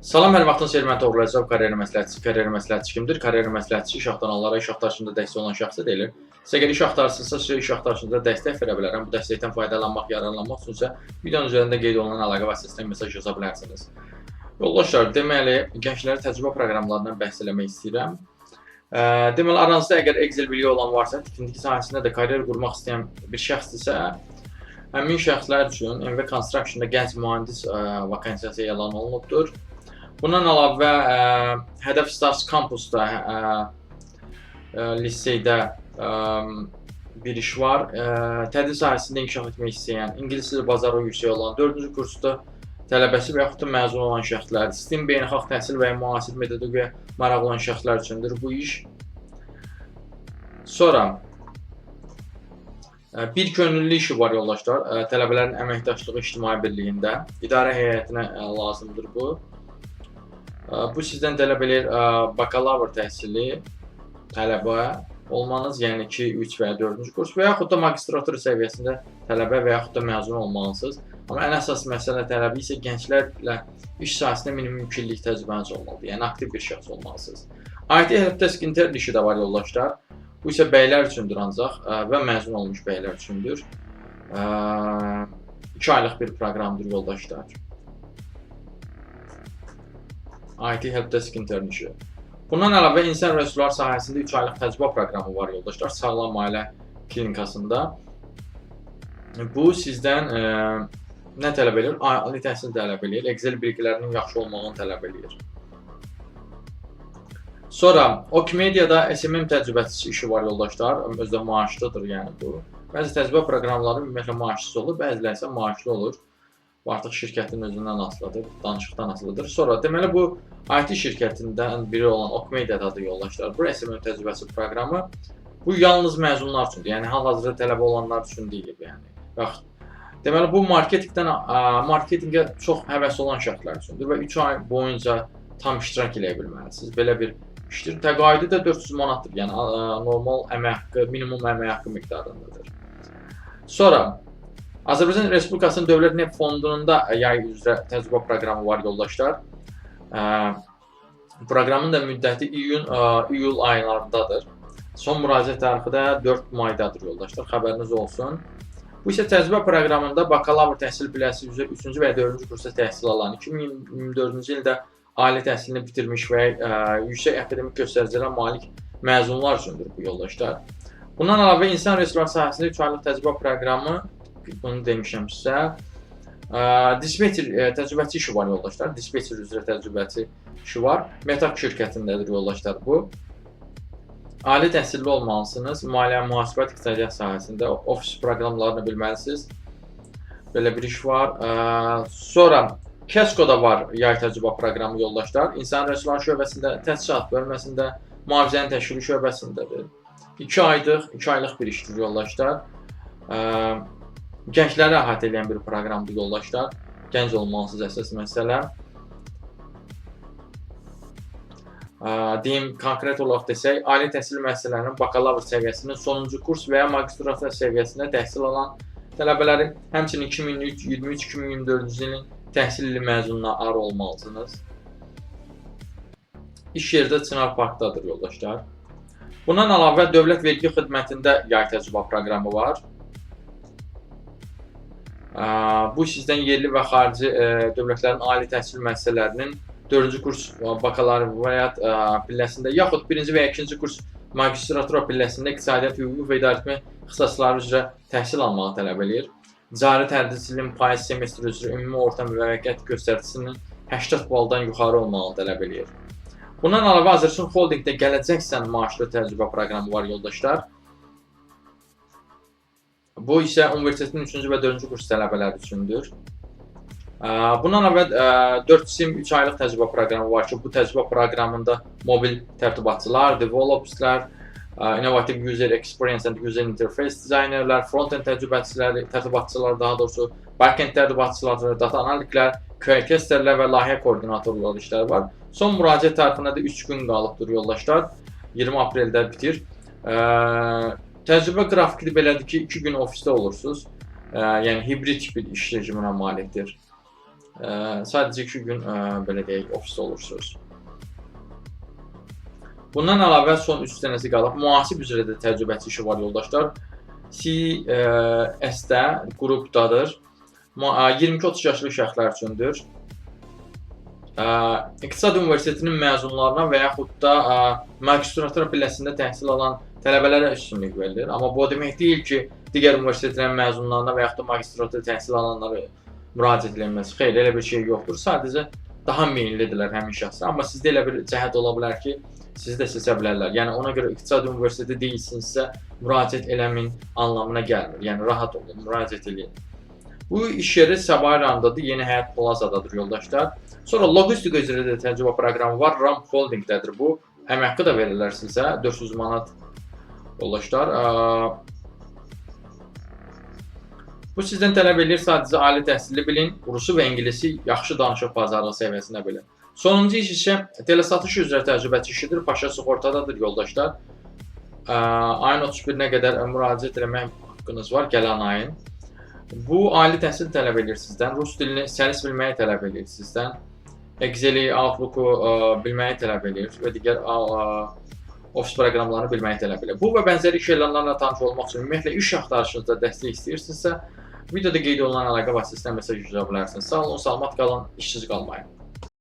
Salam, hər vaxtınız xeyir, mən Toğrul Əzizov, karyera məsləhətçisi. Karyera məsləhətçisi kimdir? Karyera məsləhətçisi iş axtaranlara, iş axtarışında dəstək olan şəxsə deyilir. Sizə görə iş axtarırsınızsa, sizə iş axtarışında dəstək verə bilərəm. Bu dəstəkdən faydalanmaq, yararlanmaq üçün isə videonun üzərində qeyd olunan əlaqə vasitəsilə mesaj yaza bilərsiniz. Yoldaşlar, deməli, gənclərə təcrübə proqramlarından bəhs eləmək istəyirəm. Deməli, aranızda əgər Excel biliyi olan varsa, tikinti sahəsində də karyer qurmaq istəyən bir şəxsdirsə, həmin şəxslər üçün MV Construction-da gənc mühəndis vakansiyası elan olunubdur. Bundan əlavə, Hədəf Stars Campusda liseydə bir iş var. Tədris sahəsində inkişaf etmək istəyən, ingilis dili bacarığı yüksək olan, 4-cü kursda tələbəsi və yaxud da məzun olan şəxslər, STEM beynəlxalq təhsil və ya müasir metodologiya maraqlı olan şəxslər üçündür bu iş. Sonra, bir könüllü işi var yoldaşlar. Tələbələrin əməkdaşlığı ictimai birliyində. İdarə heyətinə lazımdır bu. Bu sizdən tələb edir bakalavr təhsili tələbə olmanız, yəni 2, 3 və ya 4-cü kurs və yaxud da magistratura səviyyəsində tələbə və yaxud da məzun olmalısınız. Amma ən əsas məsələ tələbi isə gənclərlə iş sahəsində minimum 2 illik təcrübəniz olmalıdır, yəni aktiv bir şəxs olmalısınız. IT helpdesk intern işi də var yoldaşlar. Bu isə bəylər üçündür ancaq və məzun olmuş bəylər üçündür. 2 aylıq bir proqramdır yoldaşlar. IT helpdesk intern işi. Bundan əlavə insan resurslar sahəsində 3 aylıq təcrübə proqramı var yoldaşlar. Sağlam ailə klinikasında. Bu sizdən nə tələb edir? Ali təhsil tələb edir. Excel bilgilərinin yaxşı olmağını tələb edir. Sonra, Okimediada SMM təcrübəçisi işi var yoldaşlar. Özdə maaşlıdır yəni bu. Bəzi təcrübə proqramları ümumiyyətlə maaşsız olur, bəziləri isə maaşlı olur. Bu artıq şirkətin özündən asılıdır, danışıqdan asılıdır. Sonra, deməli bu IT şirkətindən biri olan Okimediadadır yoldaşlar. Bu SMM təcrübəsi proqramı bu yalnız məzunlar üçündür. Yəni hal-hazırda tələbə olanlar üçün deyil yəni. Deməli bu marketinqə çox həvəsli olan şəxslər üçündür və 3 ay boyunca tam iştirak edə bilməlisiniz. Belə bir işdir. Təqaüdü də 400 manatdır. Yəni normal əmək haqqı, minimum əmək haqqı miqdarındadır. Sonra Azərbaycan Respublikasının Dövlət Neft Fondunun da yay üzrə təcrübə proqramı var yoldaşlar. Proqramın da müddəti iyul aylarındadır. Son müraciət tarixi də 4 maydadır yoldaşlar. Xəbəriniz olsun. Bu isə təcrübə proqramında bakalavr təhsil pilləsi üzrə 3-cü və ya 4-cü kursda təhsil alan, 2024-cü ildə ali təhsilini bitirmiş və yüksək akademik göstəricilərə malik məzunlar üçündür bu yoldaşlar. Bundan əlavə insan resurslar sahəsində 3 aylıq təcrübə proqramı, bunu demişəm sizə, dispetcher təcrübəçi işi var yoldaşlar. Dispetcher üzrə təcrübəçi işi var. Metak şirkətindədir yoldaşlar bu. Ali təhsilli olmalısınız. Maliyyə, mühasibət, iqtisadiyyat sahəsində ofis proqramlarını bilməlisiniz. Belə bir iş var. Sonra KESCO-da var yay təcrübə proqramı yoldaşlar. İnsan resurslar şöbəsində, təsisat bölməsində, mühafizənin təşkili şöbəsindədir. 2 aylıq bir işdir yoldaşlar. Gəncləri əhatə edən bir proqramdır yoldaşlar. Gənc olmalısınız əsas məsələ. Deyim, konkret olaraq desək, ali təhsil müəssisələrinin bakalavr səviyyəsinin sonuncu kurs və ya magistratura səviyyəsində təhsil alan tələbələri, həmçinin 2023-2024-cü ilin təhsil ili məzunları olmalısınız. İş yerdə Çınar Parkdadır yoldaşlar. Bundan əlavə Dövlət Vergi Xidmətində yay təcrübə proqramı var. Bu sizdən yerli və xarici dövlətlərin ali təhsil müəssisələrinin 4-cü kurs bakalavriat pilləsində, yaxud 1-ci və ya 2-ci kurs magistratura pilləsində iqtisadiyyat, hüquq və idarəetmə ixtisasları üzrə təhsil almağı tələb edir. Cari tədris ilin payız semestri üzrə ümumi orta müvəffəqiyyət göstəricisinin 80 baldan yuxarı olmağı tələb edir. Bundan əlavə Azərbaycan Holdingdə gələcəksən maaşlı təcrübə proqramı var yoldaşlar. Bu isə universitetin 3-cü və 4-cü kurs tələbələri üçündür. Bundan əvvəl 4 sim 3 aylıq təcrübə proqramı var ki, bu təcrübə proqramında mobil tərtibatçılar, developerslər, innovative user experience and user interface dizaynerlər, front-end tərtibatçılar, daha doğrusu back-end tərtibatçılar, data analitiklər, QA testerlər və layihə koordinatorları işləri var. Son müraciət tarifinə də 3 gün qalıbdır yoldaşlar. 20 apreldə bitir. Təcrübə qrafiki belədir ki, 2 gün ofisdə olursunuz. Yəni hibrid bir iş rejiminə malikdir. Sadəcə 2 gün belə deyək, ofisdə olursunuz. Bundan əlavə son 3 dənəsi qalıb. Mühasib üzrə də təcrübəçi işi var yoldaşlar. CS-də qrupdadır. 22-30 yaşlı şəxslər üçündür. İqtisad Universitetinin məzunlarına və yaxud da magistratura pilləsində təhsil alan tələbələrə üstünlük verilir. Amma bu o demək deyil ki, digər universitetlərin məzunlarına və yaxud da magistratura təhsil alanlara müraciət edilməsi. Xeyr, elə bir şey yoxdur. Sadəcə daha meyillidirlər həmin şəxslər. Amma sizdə elə bir cəhət ola bilər ki, sizi də seçə bilərlər. Yəni ona görə İqtisad Universiteti deyilsinizsə, müraciət eləmin anlamına gəlmir. Yəni rahat olun, müraciət eləyin. Bu iş yeri Sabah rayonundadır, Yeni Həyat Plazadadır yoldaşlar. Sonra logistika üzrə də təcrübə proqramı var, RAM Holdingdədir bu. Həm haqqı da verirlər sizə, 400 manat yoldaşlar. Bu sizdən tələb edir sadəcə ali təhsilli bilin, rusu və inglisi yaxşı danışıq bazarlıq səviyyəsində bilin. Sonuncu iş isə telesatış üzrə təcrübəçi işidir, Paşa Sığortadadır yoldaşlar. Ayın 31-nə qədər müraciət etmək haqqınız var, gələn ayın. Bu ali təhsil tələb edir sizdən, rus dilini səlis bilməyi tələb edir sizdən, Excel-i, Outlook-u bilməyi tələb edir və digər ofis proqramlarını bilməyi tələb edir. Bu və bənzəri iş elanlarla tanış olmaq üçün ümumiyyətlə iş axtarışınızda dəstək istəyirsinizsə, videoda qeyd olunan əlaqə vasitəsilə mesaj yazа bilərsiniz. Sağ olun, salamat qalın, işsiz qalmayın.